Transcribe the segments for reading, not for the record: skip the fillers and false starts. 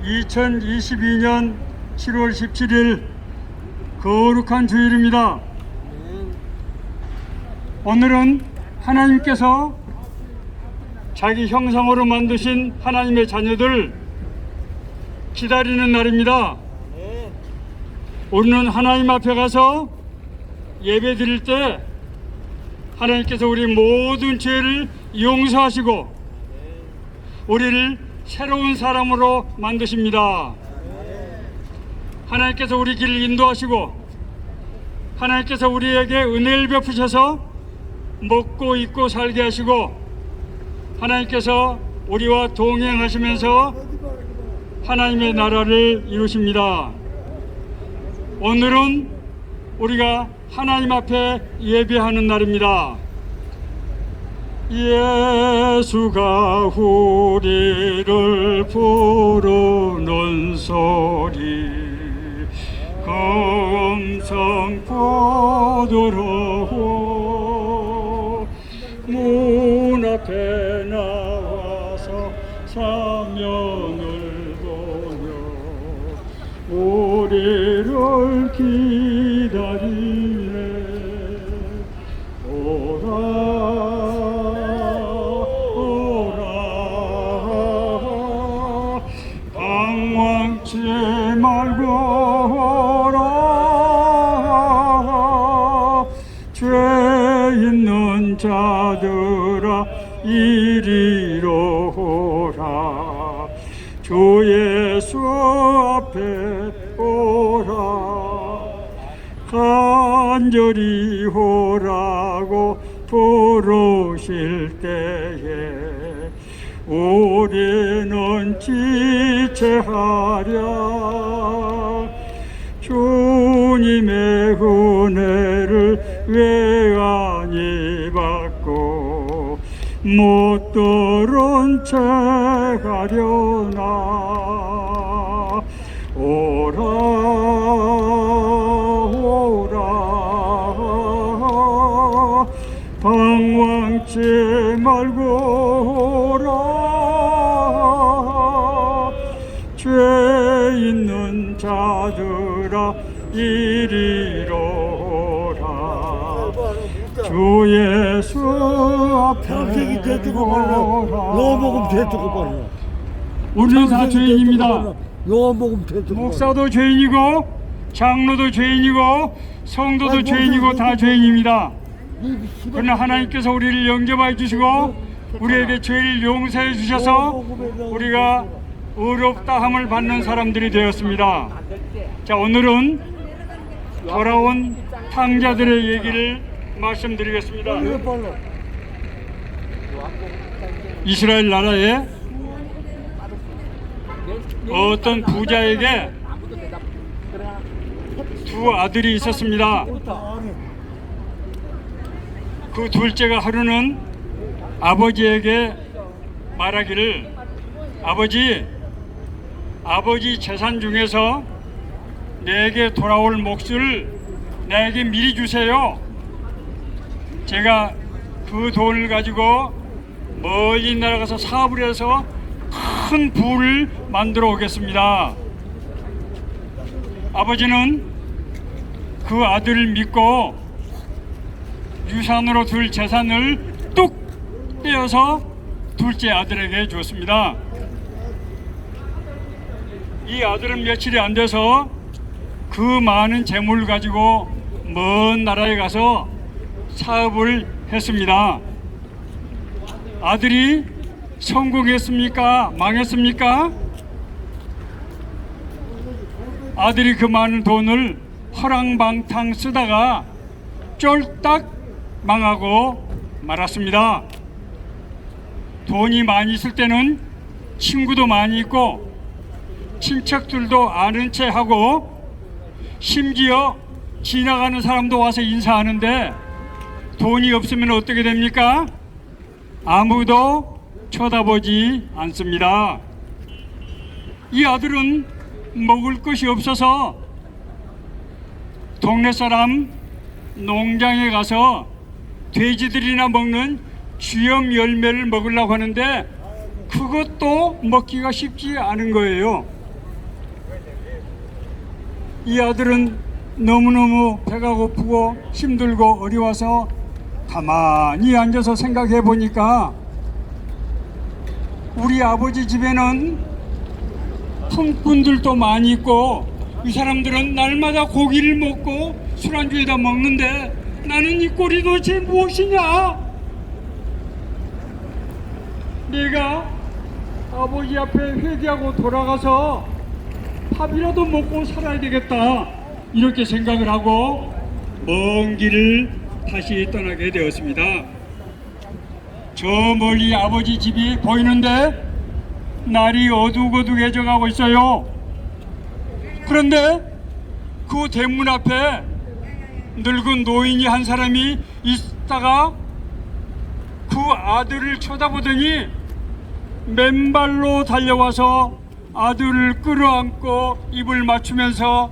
2022년 7월 17일 거룩한 주일입니다. 오늘은 하나님께서 자기 형상으로 만드신 하나님의 자녀들 기다리는 날입니다. 우리는 하나님 앞에 가서 예배 드릴 때 하나님께서 우리 모든 죄를 용서하시고 우리를 새로운 사람으로 만드십니다. 하나님께서 우리 길을 인도하시고 하나님께서 우리에게 은혜를 베푸셔서 먹고 입고 살게 하시고 하나님께서 우리와 동행하시면서 하나님의 나라를 이루십니다. 오늘은 우리가 하나님 앞에 예배하는 날입니다. 예수가 우리를 부르는 소리 그 음성 보들어 문 앞에 나와서 사명을 보며 우리를 기다리네. 방황치 말고 오라. 죄 있는 자들아 이리로 오라. 주 예수 앞에 오라. 간절히 오라고 부르실 때에 우리는 지체하랴. 주님의 은혜를 왜 아니 받고 못 들은 채 가려나. 오라 오라 방황치 말고 오라. 죄 있는 자들아 이리로 오라. 주 예수 앞에 오라. 우리는 다 죄인입니다. 목사도 죄인이고 장로도 죄인이고 성도도 죄인이고 다 죄인입니다. 그러나 하나님께서 우리를 영접해 주시고 우리에게 죄를 용서해 주셔서 우리가 의롭다함을 받는 사람들이 되었습니다. 자, 오늘은 돌아온 탕자들의 얘기를 말씀드리겠습니다. 이스라엘 나라에 어떤 부자에게 두 아들이 있었습니다. 그 둘째가 하루는 아버지에게 말하기를 아버지 재산 중에서 내게 돌아올 몫을 내게 미리 주세요. 제가 그 돈을 가지고 멀리 나가서 사업을 해서 큰 부를 만들어 오겠습니다. 아버지는 그 아들을 믿고 유산으로 줄 재산을 뚝 떼어서 둘째 아들에게 주었습니다. 이 아들은 며칠이 안 돼서 그 많은 재물을 가지고 먼 나라에 가서 사업을 했습니다. 아들이 성공했습니까? 망했습니까? 아들이 그 많은 돈을 허랑방탕 쓰다가 쫄딱 망하고 말았습니다. 돈이 많이 있을 때는 친구도 많이 있고 친척들도 아는 체 하고 심지어 지나가는 사람도 와서 인사하는데 돈이 없으면 어떻게 됩니까? 아무도 쳐다보지 않습니다. 이 아들은 먹을 것이 없어서 동네 사람 농장에 가서 돼지들이나 먹는 쥐염 열매를 먹으려고 하는데 그것도 먹기가 쉽지 않은 거예요. 이 아들은 너무너무 배가 고프고 힘들고 어려워서 가만히 앉아서 생각해 보니까 우리 아버지 집에는 품꾼들도 많이 있고 이 사람들은 날마다 고기를 먹고 술안주에다 먹는데 나는 이 꼴이 도대체 무엇이냐? 내가 아버지 앞에 회개하고 돌아가서 밥이라도 먹고 살아야 되겠다, 이렇게 생각을 하고 먼 길을 다시 떠나게 되었습니다. 저 멀리 아버지 집이 보이는데 날이 어둑어둑해져 가고 있어요. 그런데 그 대문 앞에 늙은 노인이 한 사람이 있다가 그 아들을 쳐다보더니 맨발로 달려와서 아들을 끌어안고 입을 맞추면서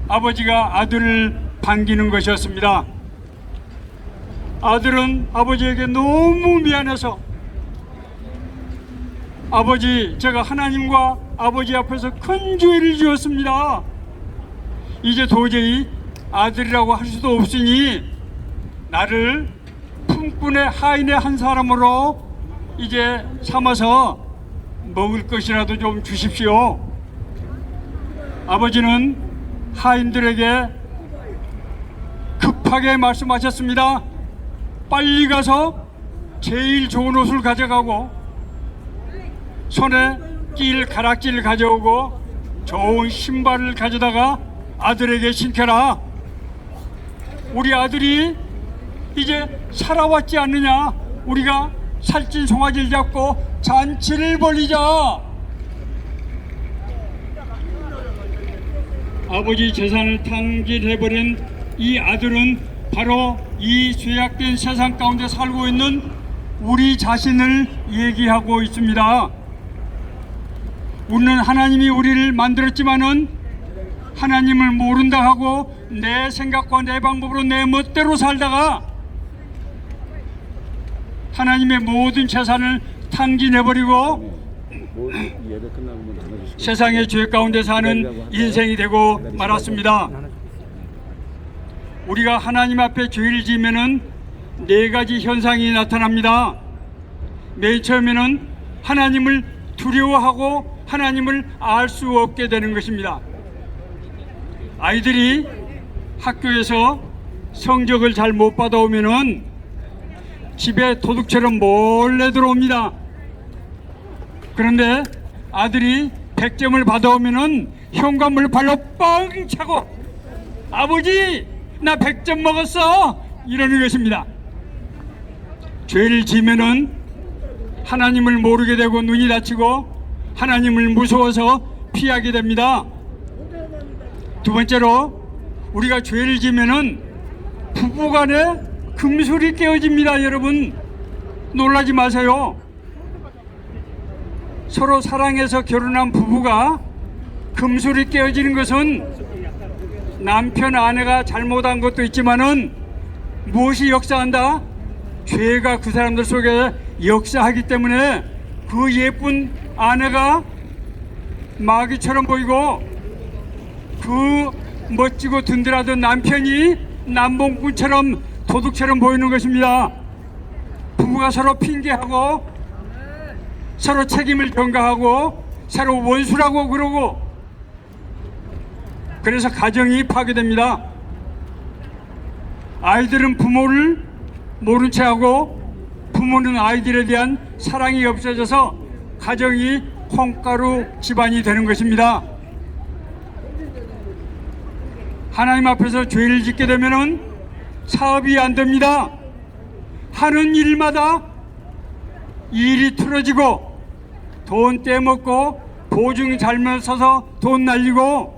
아버지가 아들을 반기는 것이었습니다. 아들은 아버지에게 너무 미안해서 아버지, 제가 하나님과 아버지 앞에서 큰 죄를 지었습니다. 이제 도저히 아들이라고 할 수도 없으니 나를 품꾼의 하인의 한 사람으로 이제 삼아서 먹을 것이라도 좀 주십시오. 아버지는 하인들에게 급하게 말씀하셨습니다. 빨리 가서 제일 좋은 옷을 가져가고 손에 낄 가락지를 가져오고 좋은 신발을 가져다가 아들에게 신겨라. 우리 아들이 이제 살아왔지 않느냐? 우리가 살찐 송아지를 잡고 잔치를 벌이자. 아버지 재산을 탕진해버린 이 아들은 바로 이 죄악된 세상 가운데 살고 있는 우리 자신을 얘기하고 있습니다. 우리는 하나님이 우리를 만들었지만은 하나님을 모른다 하고 내 생각과 내 방법으로 내 멋대로 살다가 하나님의 모든 재산을 탕진해버리고 세상의 죄 가운데 사는 인생이 되고 말았습니다. 우리가 하나님 앞에 죄를 지으면은 네 가지 현상이 나타납니다. 맨 처음에는 하나님을 두려워하고 하나님을 알 수 없게 되는 것입니다. 아이들이 학교에서 성적을 잘 못 받아오면은 집에 도둑처럼 몰래 들어옵니다. 그런데 아들이 100점을 받아오면은 현관문을 발로 빵 차고 아버지 나 100점 먹었어, 이러는 것입니다. 죄를 지면은 하나님을 모르게 되고 눈이 다치고 하나님을 무서워서 피하게 됩니다. 두 번째로 우리가 죄를 지면은 부부간에 금술이 깨어집니다. 여러분 놀라지 마세요. 서로 사랑해서 결혼한 부부가 금술이 깨어지는 것은 남편 아내가 잘못한 것도 있지만은 무엇이 역사한다? 죄가 그 사람들 속에 역사하기 때문에 그 예쁜 아내가 마귀처럼 보이고 그 멋지고 든든하던 남편이 남봉꾼처럼 도둑처럼 보이는 것입니다. 부부가 서로 핑계하고 서로 책임을 전가하고 서로 원수라고 그러고 그래서 가정이 파괴됩니다. 아이들은 부모를 모른 채 하고 부모는 아이들에 대한 사랑이 없어져서 가정이 콩가루 집안이 되는 것입니다. 하나님 앞에서 죄를 짓게 되면은 사업이 안 됩니다. 하는 일마다 일이 틀어지고 돈 떼먹고 보증 잘못 써서 돈 날리고